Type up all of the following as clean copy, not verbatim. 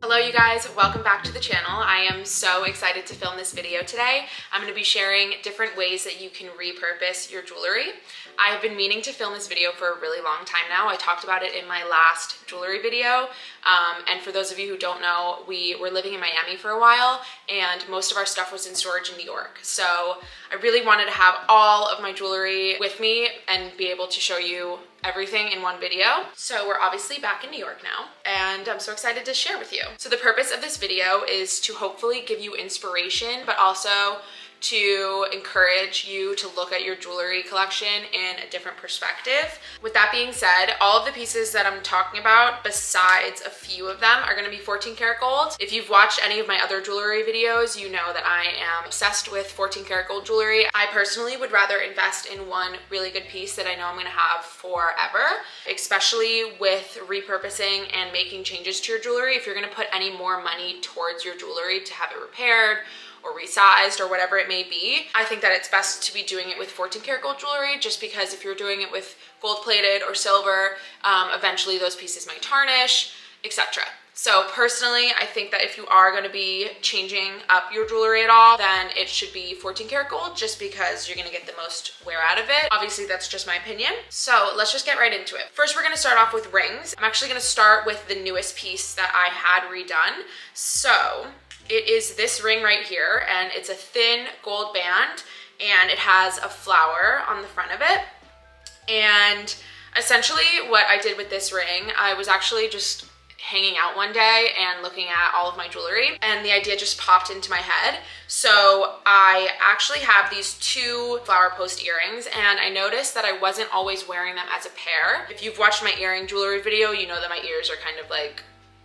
Hello you guys, welcome back to the channel. I am so excited to film this video today. I'm going to be sharing different ways that you can repurpose your jewelry. I have been meaning to film this video for a really long time now. I talked about it in my last jewelry video. And for those of you who don't know, we were living in Miami for a while and most of our stuff was in storage in New York. So I really wanted to have all of my jewelry with me and be able to show you everything in one video. So we're obviously back in New York now and I'm so excited to share with you. So the purpose of this video is to hopefully give you inspiration, but also to encourage you to look at your jewelry collection in a different perspective. With that being said, all of the pieces that I'm talking about, besides a few of them, are gonna be 14 karat gold. If you've watched any of my other jewelry videos, you know that I am obsessed with 14 karat gold jewelry. I personally would rather invest in one really good piece that I know I'm gonna have forever, especially with repurposing and making changes to your jewelry. If you're gonna put any more money towards your jewelry to have it repaired, or resized, or whatever it may be, I think that it's best to be doing it with 14 karat gold jewelry, just because if you're doing it with gold plated or silver, eventually those pieces might tarnish, etc. So personally, I think that if you are going to be changing up your jewelry at all, then it should be 14 karat gold, just because you're going to get the most wear out of it. Obviously, that's just my opinion. So let's just get right into it. First, we're going to start off with rings. I'm actually going to start with the newest piece that I had redone. So it is this ring right here, and it's a thin gold band, and it has a flower on the front of it. And essentially what I did with this ring, I was actually just hanging out one day and looking at all of my jewelry, and the idea just popped into my head. So I actually have these two flower post earrings, and I noticed that I wasn't always wearing them as a pair. If you've watched my earring jewelry video, you know that my ears are kind of like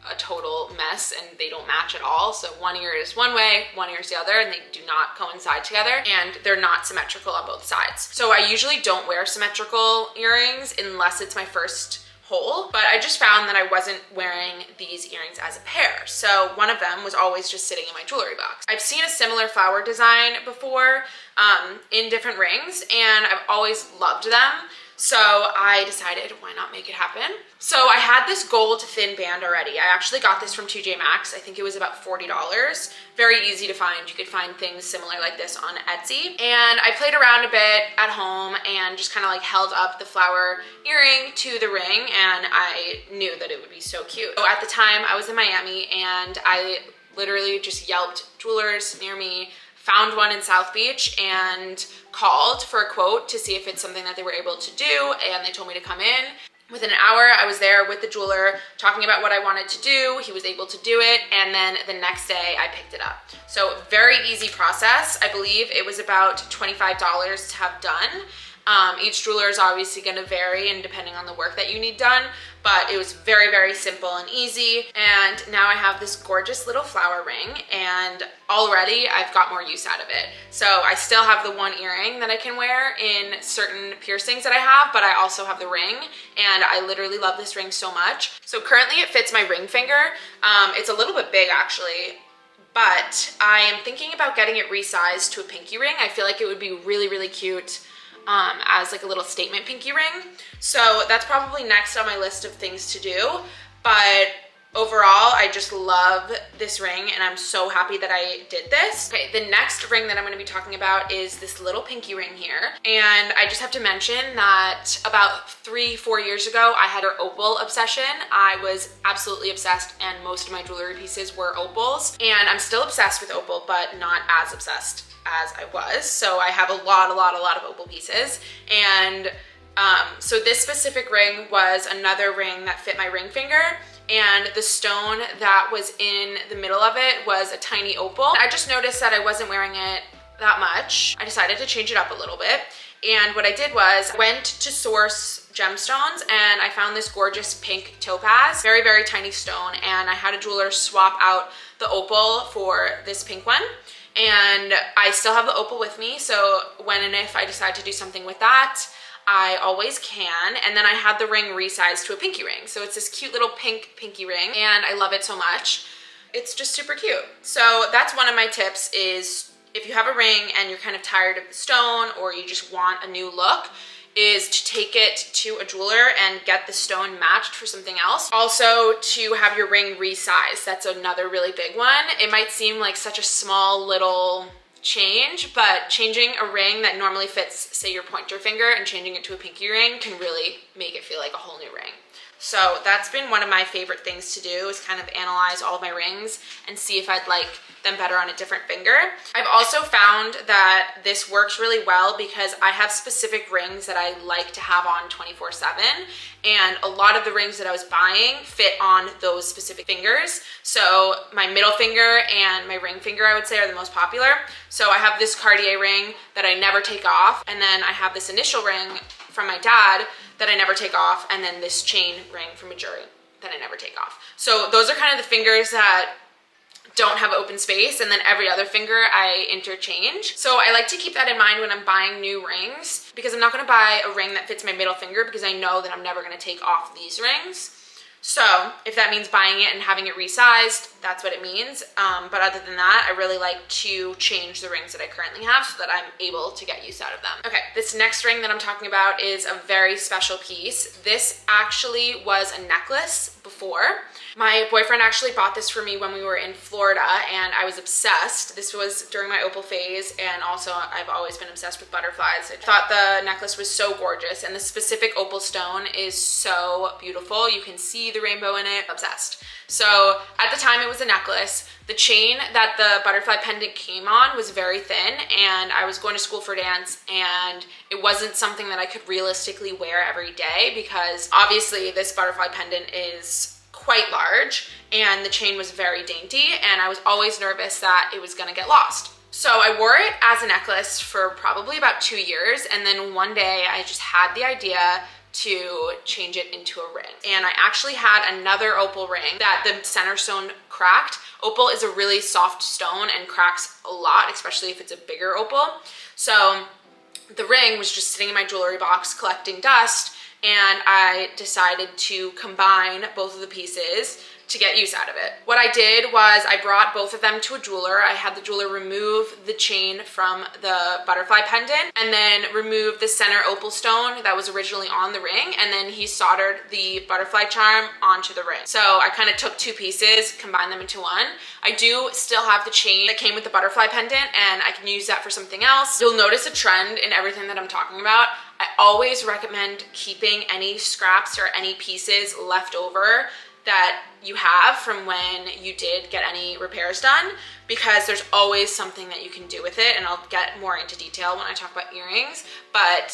a total mess and they don't match at all. So one ear is one way, one ear is the other, and they do not coincide together, and they're not symmetrical on both sides. So I usually don't wear symmetrical earrings unless it's my first hole, but I just found that I wasn't wearing these earrings as a pair. So one of them was always just sitting in my jewelry box. I've seen a similar flower design before in different rings, and I've always loved them. So I decided, why not make it happen? So I had this gold thin band already. I actually got this from TJ Maxx. I think it was about $40. Very easy to find. You could find things similar like this on Etsy. And I played around a bit at home and just kind of like held up the flower earring to the ring, and I knew that it would be so cute. So at the time I was in Miami, and I literally just Yelped jewelers near me, found one in South Beach, and called for a quote to see if it's something that they were able to do, and they told me to come in. Within an hour, I was there with the jeweler talking about what I wanted to do. He was able to do it, and then the next day I picked it up. So very easy process. I believe it was about $25 to have done. Each jeweler is obviously going to vary and depending on the work that you need done, but it was very, very simple and easy. And now I have this gorgeous little flower ring, and already I've got more use out of it. So I still have the one earring that I can wear in certain piercings that I have, but I also have the ring, and I literally love this ring so much. So currently it fits my ring finger. It's a little bit big actually, but I am thinking about getting it resized to a pinky ring. I feel like it would be really, really cute as like a little statement pinky ring. So that's probably next on my list of things to do. But overall, I just love this ring, and I'm so happy that I did this. Okay, the next ring that I'm gonna be talking about is this little pinky ring here. And I just have to mention that about 3-4 years ago, I had an opal obsession. I was absolutely obsessed, and most of my jewelry pieces were opals. And I'm still obsessed with opal, but not as obsessed as I was. So I have a lot of opal pieces. And so this specific ring was another ring that fit my ring finger, and the stone that was in the middle of it was a tiny opal. I just noticed that I wasn't wearing it that much. I decided to change it up a little bit. And what I did was I went to Source Gemstones, and I found this gorgeous pink topaz, very, very tiny stone. And I had a jeweler swap out the opal for this pink one. And I still have the opal with me, so when and if I decide to do something with that, I always can. And then I had the ring resized to a pinky ring. So it's this cute little pink pinky ring, and I love it so much. It's just super cute. So that's one of my tips, is if you have a ring and you're kind of tired of the stone, or you just want a new look, is to take it to a jeweler and get the stone matched for something else. Also, to have your ring resized. That's another really big one. It might seem like such a small little change, but changing a ring that normally fits, say, your pointer finger and changing it to a pinky ring can really make it feel like a whole new ring. So that's been one of my favorite things to do, is kind of analyze all of my rings and see if I'd like them better on a different finger. I've also found that this works really well because I have specific rings that I like to have on 24/7, and a lot of the rings that I was buying fit on those specific fingers. So my middle finger and my ring finger, I would say, are the most popular. So I have this Cartier ring that I never take off, and then I have this initial ring from my dad that I never take off, and then this chain ring from a jewelry that I never take off. So those are kind of the fingers that don't have open space, and then every other finger I interchange. So I like to keep that in mind when I'm buying new rings, because I'm not gonna buy a ring that fits my middle finger because I know that I'm never gonna take off these rings. So if that means buying it and having it resized, that's what it means. But other than that, I really like to change the rings that I currently have so that I'm able to get use out of them. Okay, this next ring that I'm talking about is a very special piece. This actually was a necklace before. My boyfriend actually bought this for me when we were in Florida, and I was obsessed. This was during my opal phase, and also I've always been obsessed with butterflies. I thought the necklace was so gorgeous, and the specific opal stone is so beautiful. You can see the rainbow in it. Obsessed. So at the time it was a necklace. The chain that the butterfly pendant came on was very thin, and I was going to school for dance, and it wasn't something that I could realistically wear every day because obviously this butterfly pendant is quite large and the chain was very dainty, and I was always nervous that it was gonna get lost. So I wore it as a necklace for probably about 2 years, and then one day I just had the idea to change it into a ring. And I actually had another opal ring that the center stone cracked. Opal is a really soft stone and cracks a lot, especially if it's a bigger opal. So the ring was just sitting in my jewelry box collecting dust, and I decided to combine both of the pieces to get use out of it. What I did was I brought both of them to a jeweler. I had the jeweler remove the chain from the butterfly pendant and then remove the center opal stone that was originally on the ring, and then he soldered the butterfly charm onto the ring. So I kind of took two pieces, combined them into one. I do still have the chain that came with the butterfly pendant, and I can use that for something else. You'll notice a trend in everything that I'm talking about. I always recommend keeping any scraps or any pieces left over that you have from when you did get any repairs done, because there's always something that you can do with it, and I'll get more into detail when I talk about earrings. But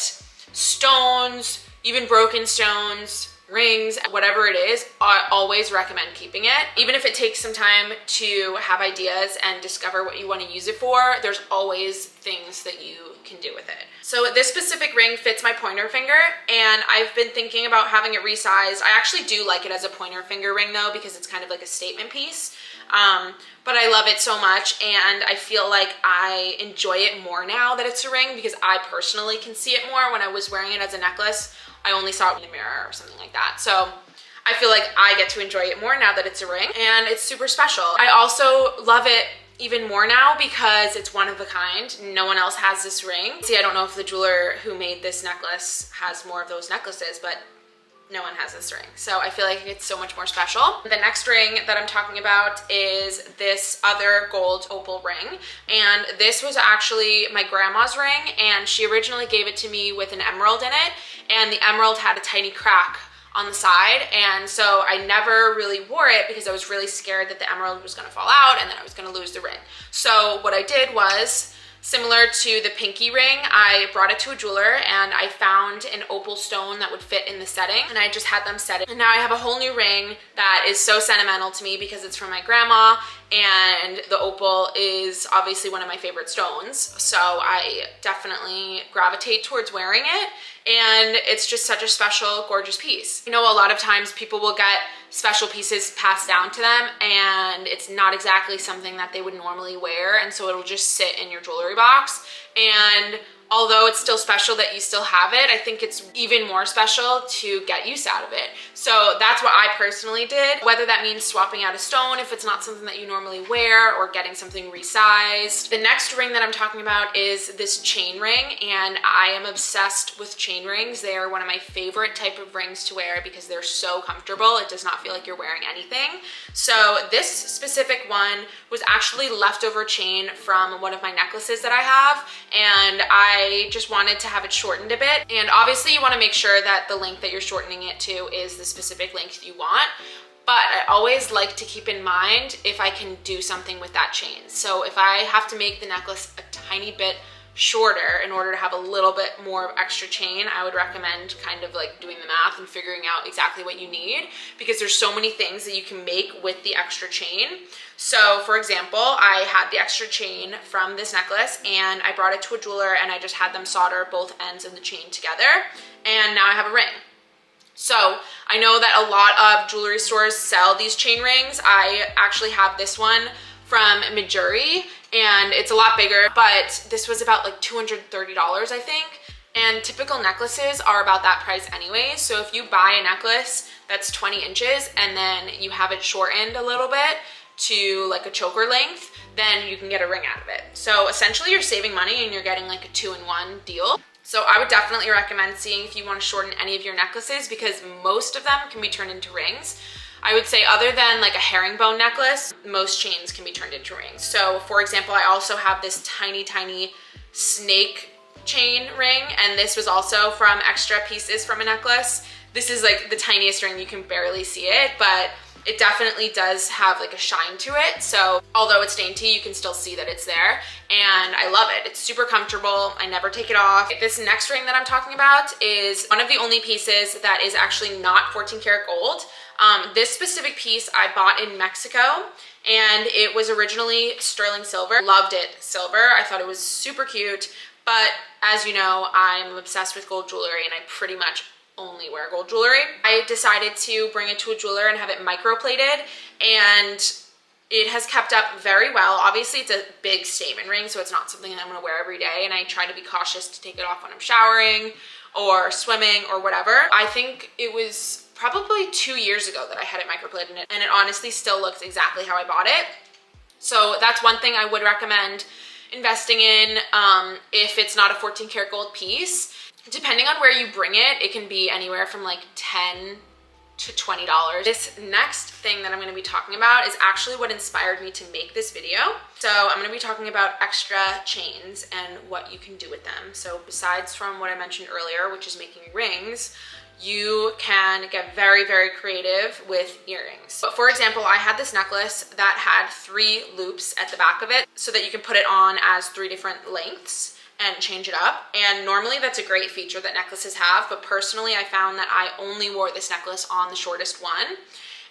stones, even broken stones, rings, whatever it is, I always recommend keeping it. Even if it takes some time to have ideas and discover what you want to use it for, there's always things that you can do with it. So this specific ring fits my pointer finger, and I've been thinking about having it resized. I actually do like it as a pointer finger ring though, because it's kind of like a statement piece. But I love it so much, and I feel like I enjoy it more now that it's a ring, because I personally can see it more. When I was wearing it as a necklace, I only saw it in the mirror or something like that. So I feel like I get to enjoy it more now that it's a ring, and it's super special. I also love it even more now because it's one of a kind. No one else has this ring. See, I don't know if the jeweler who made this necklace has more of those necklaces, but no one has this ring. So I feel like it's so much more special. The next ring that I'm talking about is this other gold opal ring. And this was actually my grandma's ring, and she originally gave it to me with an emerald in it, and the emerald had a tiny crack on the side, and so I never really wore it because I was really scared that the emerald was gonna fall out and then I was gonna lose the ring. So what I did was, similar to the pinky ring, I brought it to a jeweler and I found an opal stone that would fit in the setting, and I just had them set it. And now I have a whole new ring that is so sentimental to me because it's from my grandma, and the opal is obviously one of my favorite stones. So I definitely gravitate towards wearing it, and it's just such a special, gorgeous piece. You know, a lot of times people will get special pieces passed down to them, and it's not exactly something that they would normally wear, and so it'll just sit in your jewelry box. And although it's still special that you still have it, I think it's even more special to get use out of it. So that's what I personally did, whether that means swapping out a stone if it's not something that you normally wear, or getting something resized. The next ring that I'm talking about is this chain ring, and I am obsessed with chain rings. They are one of my favorite type of rings to wear because they're so comfortable. It does not feel like you're wearing anything. So this specific one was actually leftover chain from one of my necklaces that I have, and I just wanted to have it shortened a bit. And obviously you want to make sure that the length that you're shortening it to is the specific length you want. But I always like to keep in mind if I can do something with that chain. So if I have to make the necklace a tiny bit shorter in order to have a little bit more extra chain, I would recommend kind of like doing the math and figuring out exactly what you need, because there's so many things that you can make with the extra chain. So for example, I had the extra chain from this necklace and I brought it to a jeweler and I just had them solder both ends of the chain together, and now I have a ring. So I know that a lot of jewelry stores sell these chain rings. I actually have this one from Moriah, and it's a lot bigger, but this was about like $230, I think. And typical necklaces are about that price anyway. So if you buy a necklace that's 20 inches and then you have it shortened a little bit to like a choker length, then you can get a ring out of it. So essentially you're saving money and you're getting like a 2-in-1 deal. So I would definitely recommend seeing if you want to shorten any of your necklaces, because most of them can be turned into rings. I would say other than like a herringbone necklace, most chains can be turned into rings. So for example, I also have this tiny, tiny snake chain ring, and this was also from extra pieces from a necklace. This is like the tiniest ring, you can barely see it, but it definitely does have like a shine to it. So although it's dainty, you can still see that it's there, and I love it. It's super comfortable. I never take it off. This next ring that I'm talking about is one of the only pieces that is actually not 14 karat gold. This specific piece I bought in Mexico, and it was originally sterling silver. Loved it silver. I thought it was super cute, but as you know, I'm obsessed with gold jewelry and I pretty much only wear gold jewelry. I decided to bring it to a jeweler and have it microplated, and it has kept up very well. Obviously it's a big statement ring, so it's not something that I'm gonna wear every day, and I try to be cautious to take it off when I'm showering or swimming or whatever. I think it was probably 2 years ago that I had it microplated, and it honestly still looks exactly how I bought it. So that's one thing I would recommend investing in if it's not a 14 karat gold piece. Depending on where you bring it, it can be anywhere from like $10 to $20. This next thing that I'm gonna be talking about is actually what inspired me to make this video. So I'm gonna be talking about extra chains and what you can do with them. So besides from what I mentioned earlier, which is making rings, you can get very, very creative with earrings. But for example, I had this necklace that had 3 loops at the back of it so that you can put it on as 3 different lengths and change it up. And normally that's a great feature that necklaces have, but personally I found that I only wore this necklace on the shortest one,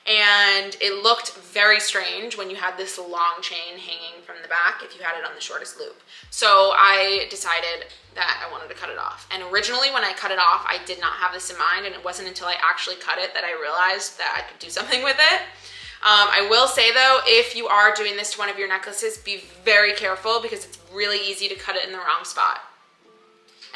and it looked very strange when you had this long chain hanging from the back if you had it on the shortest loop. So I decided that I wanted to cut it off. And originally when I cut it off, I did not have this in mind, and it wasn't until I actually cut it that I realized that I could do something with it. I will say though, if you are doing this to one of your necklaces, be very careful, because it's really easy to cut it in the wrong spot,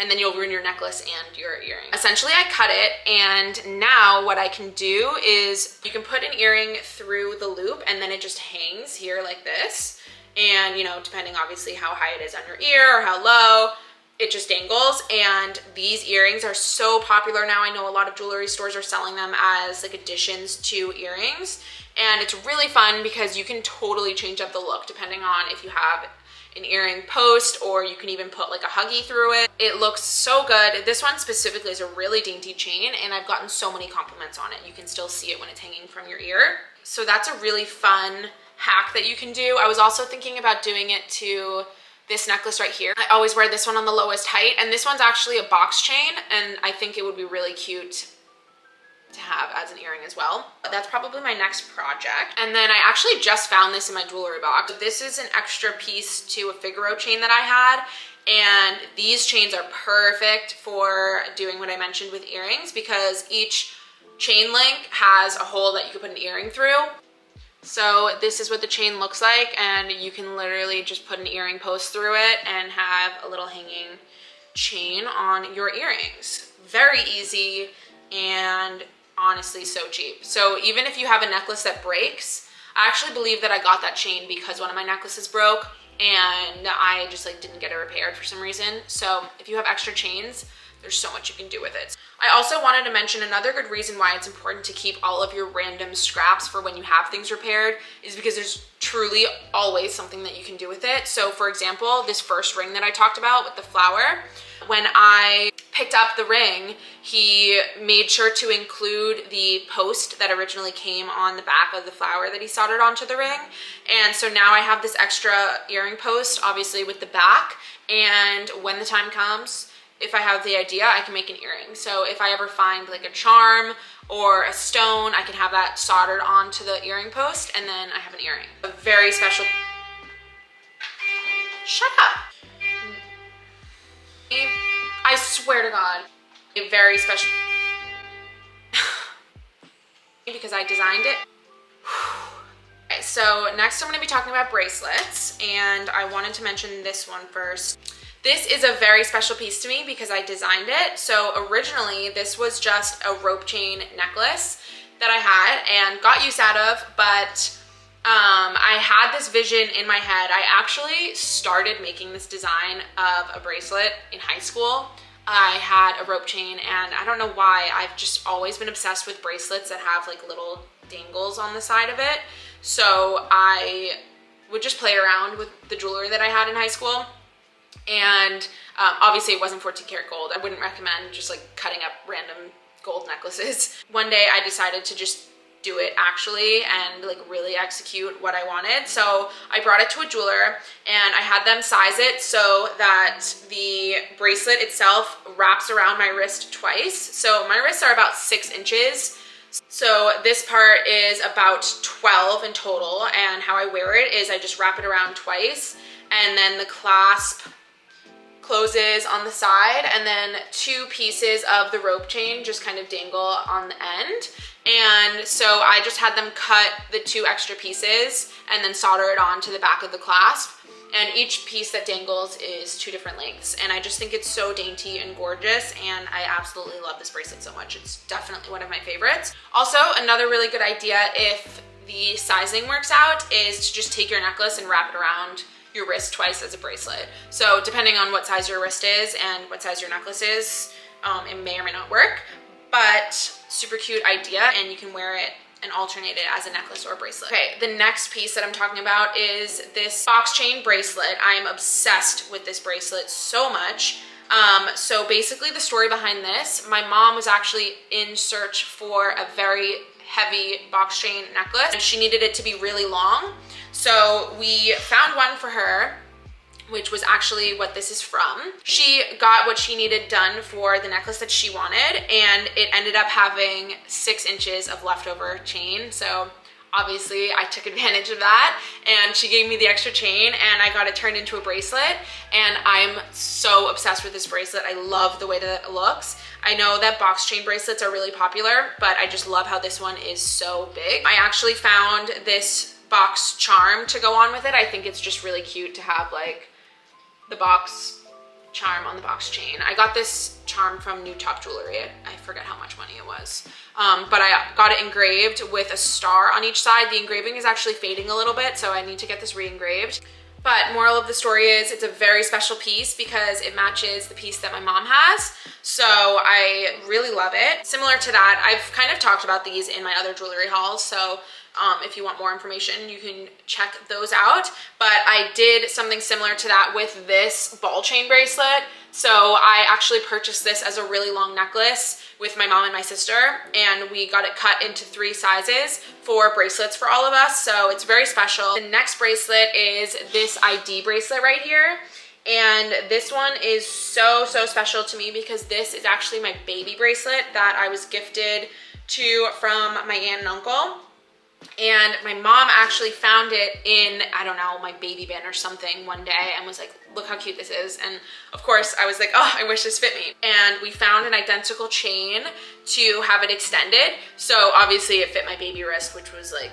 and then you'll ruin your necklace and your earring. Essentially I cut it, and now what I can do is you can put an earring through the loop and then it just hangs here like this, and you know, depending obviously how high it is on your ear or how low, it just dangles. And these earrings are so popular now. I know a lot of jewelry stores are selling them as like additions to earrings, and it's really fun because you can totally change up the look depending on if you have an earring post, or you can even put like a huggy through it. It looks so good. This one specifically is a really dainty chain, and I've gotten so many compliments on it. You can still see it when it's hanging from your ear. So that's a really fun hack that you can do. I was also thinking about doing it to this necklace right here. I always wear this one on the lowest height, and this one's actually a box chain, and I think it would be really cute to have as an earring as well. But that's probably my next project. And then I actually just found this in my jewelry box. This is an extra piece to a Figaro chain that I had, and these chains are perfect for doing what I mentioned with earrings, because each chain link has a hole that you can put an earring through. So this is what the chain looks like, and you can literally just put an earring post through it and have a little hanging chain on your earrings. Very easy and honestly so cheap. So even if you have a necklace that breaks, I actually believe that I got that chain because one of my necklaces broke and I just like didn't get it repaired for some reason. So if you have extra chains, there's so much you can do with it. I also wanted to mention another good reason why it's important to keep all of your random scraps for when you have things repaired is because there's truly always something that you can do with it. So for example, this first ring that I talked about with the flower, when I picked up the ring, he made sure to include the post that originally came on the back of the flower that he soldered onto the ring. And so now I have this extra earring post, obviously with the back. And when the time comes, if I have the idea, I can make an earring. So if I ever find like a charm or a stone, I can have that soldered onto the earring post and then I have an earring. A very special... Shut up! I swear to God, a very special... because I designed it. Okay, so next I'm going to be talking about bracelets, and I wanted to mention this one first. This is a very special piece to me because I designed it. So originally this was just a rope chain necklace that I had and got use out of, but I had this vision in my head. I actually started making this design of a bracelet in high school. I had a rope chain and I don't know why, I've just always been obsessed with bracelets that have like little dangles on the side of it. So I would just play around with the jewelry that I had in high school. And obviously it wasn't 14 karat gold. I wouldn't recommend just like cutting up random gold necklaces. One day I decided to just do it actually and like really execute what I wanted. So I brought it to a jeweler and I had them size it so that the bracelet itself wraps around my wrist twice. So my wrists are about 6 inches. So this part is about 12 in total, and how I wear it is I just wrap it around twice and then the clasp closes on the side and then 2 pieces of the rope chain just kind of dangle on the end. And so I just had them cut the 2 extra pieces and then solder it onto the back of the clasp. And each piece that dangles is 2 different lengths. And I just think it's so dainty and gorgeous, and I absolutely love this bracelet so much. It's definitely one of my favorites. Also, another really good idea if the sizing works out is to just take your necklace and wrap it around your wrist twice as a bracelet. So depending on what size your wrist is and what size your necklace is, it may or may not work, but super cute idea, and you can wear it and alternate it as a necklace or a bracelet. Okay, the next piece that I'm talking about is this box chain bracelet. I am obsessed with this bracelet so much. So basically the story behind this, my mom was actually in search for a very heavy box chain necklace and she needed it to be really long. So we found one for her, which was actually what this is from. She got what she needed done for the necklace that she wanted, and it ended up having 6 inches of leftover chain. So obviously I took advantage of that, and she gave me the extra chain and I got it turned into a bracelet, and I'm so obsessed with this bracelet. I love the way that it looks. I know that box chain bracelets are really popular, but I just love how this one is so big. I actually found this box charm to go on with it. I think it's just really cute to have like the box charm on the box chain. I got this charm from New Top Jewelry. I forget how much money it was. But I got it engraved with a star on each side. The engraving is actually fading a little bit, so I need to get this re-engraved. But moral of the story is it's a very special piece because it matches the piece that my mom has. So I really love it. Similar to that, I've kind of talked about these in my other jewelry hauls. So if you want more information, you can check those out. But I did something similar to that with this ball chain bracelet. So I actually purchased this as a really long necklace with my mom and my sister, and we got it cut into 3 sizes for bracelets for all of us. So it's very special. The next bracelet is this ID bracelet right here. And this one is so special to me because this is actually my baby bracelet that I was gifted to from my aunt and uncle. And my mom actually found it in, I don't know, my baby bin or something one day and was like, look how cute this is. And of course I was like, oh, I wish this fit me. And we found an identical chain to have it extended. So obviously it fit my baby wrist, which was like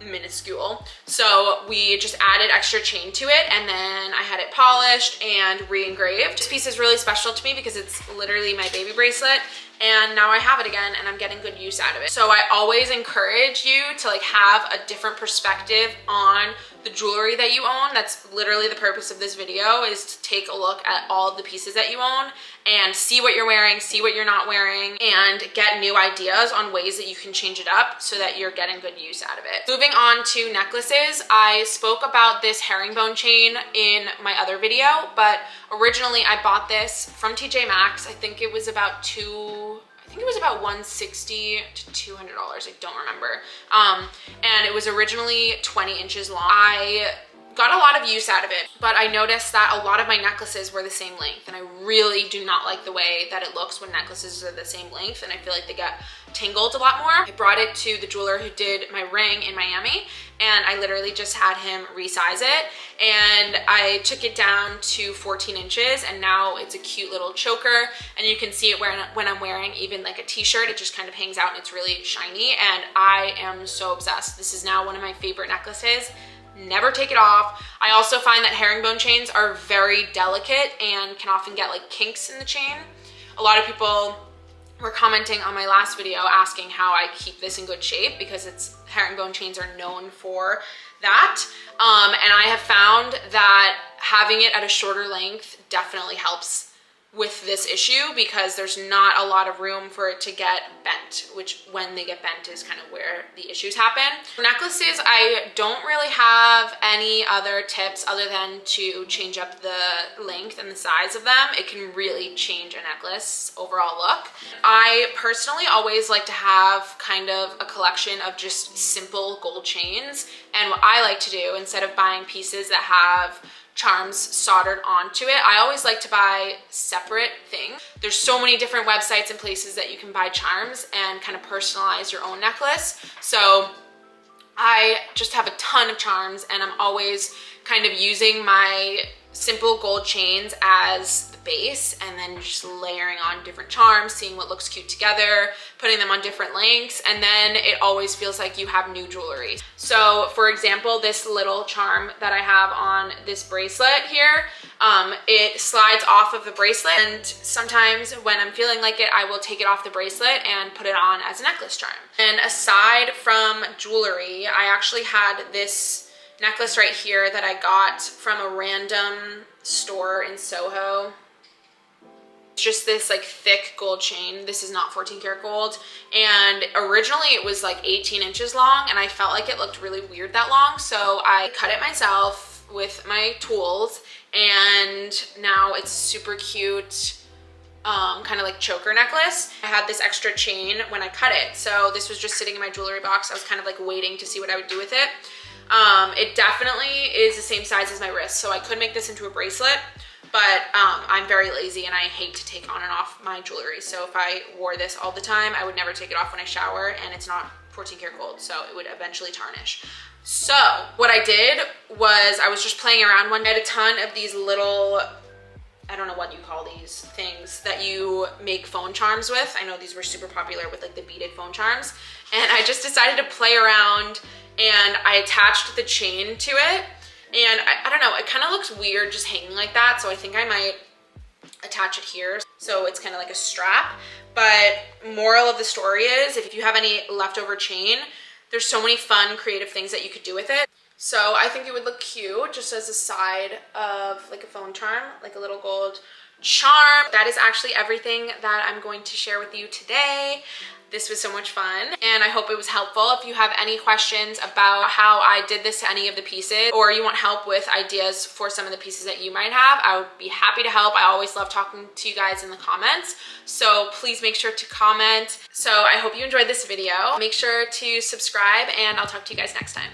minuscule. So we just added extra chain to it, and then I had it polished and re-engraved. This piece is really special to me because it's literally my baby bracelet, and now I have it again and I'm getting good use out of it. So I always encourage you to like have a different perspective on the jewelry that you own. That's literally the purpose of this video, is to take a look at all of the pieces that you own and see what you're wearing, see what you're not wearing, and get new ideas on ways that you can change it up so that you're getting good use out of it. Moving on to necklaces, I spoke about this herringbone chain in my other video, but originally I bought this from TJ Maxx. I think it was about $160 to $200, I don't remember. And it was originally 20 inches long. I got a lot of use out of it, but I noticed that a lot of my necklaces were the same length, and I really do not like the way that it looks when necklaces are the same length, and I feel like they get tangled a lot more. I brought it to the jeweler who did my ring in Miami, and I literally just had him resize it, and I took it down to 14 inches, and now it's a cute little choker, and you can see it when I'm wearing even like a t-shirt. It just kind of hangs out and it's really shiny, and I am so obsessed. This is now one of my favorite necklaces. Never take it off. I also find that herringbone chains are very delicate and can often get like kinks in the chain. A lot of people were commenting on my last video asking how I keep this in good shape, because herringbone chains are known for that. And I have found that having it at a shorter length definitely helps with this issue, because there's not a lot of room for it to get bent, which when they get bent is kind of where the issues happen. For necklaces, I don't really have any other tips other than to change up the length and the size of them. It can really change a necklace overall look. I personally always like to have kind of a collection of just simple gold chains, and what I like to do, instead of buying pieces that have charms soldered onto it, I always like to buy separate things. There's so many different websites and places that you can buy charms and kind of personalize your own necklace. So I just have a ton of charms, and I'm always kind of using my simple gold chains as the base, and then just layering on different charms, seeing what looks cute together, putting them on different lengths, and then it always feels like you have new jewelry. So for example, this little charm that I have on this bracelet here, it slides off of the bracelet, and sometimes when I'm feeling like it, I will take it off the bracelet and put it on as a necklace charm. And aside from jewelry, I actually had this necklace right here that I got from a random store in Soho. It's just this like thick gold chain. This is not 14 karat gold, and originally it was like 18 inches long, and I felt like it looked really weird that long, so I cut it myself with my tools, and now it's super cute, kind of like choker necklace. I had this extra chain when I cut it, so this was just sitting in my jewelry box. I was kind of like waiting to see what I would do with it. It definitely is the same size as my wrist, so I could make this into a bracelet, but I'm very lazy and I hate to take on and off my jewelry. So if I wore this all the time, I would never take it off when I shower, and it's not 14 karat gold, so it would eventually tarnish. So what I did was I was just playing around one day. I had a ton of these little, I don't know what you call these things that you make phone charms with. I know these were super popular with like the beaded phone charms, and I just decided to play around, and I attached the chain to it, and I don't know, it kind of looks weird just hanging like that, so I think I might attach it here so it's kind of like a strap. But moral of the story is, if you have any leftover chain, there's so many fun creative things that you could do with it. So I think it would look cute just as a side of like a phone charm, like a little gold charm. That is actually everything that I'm going to share with you today. This was so much fun, and I hope it was helpful. If you have any questions about how I did this to any of the pieces, or you want help with ideas for some of the pieces that you might have, I would be happy to help. I always love talking to you guys in the comments, so please make sure to comment. So I hope you enjoyed this video. Make sure to subscribe, and I'll talk to you guys next time.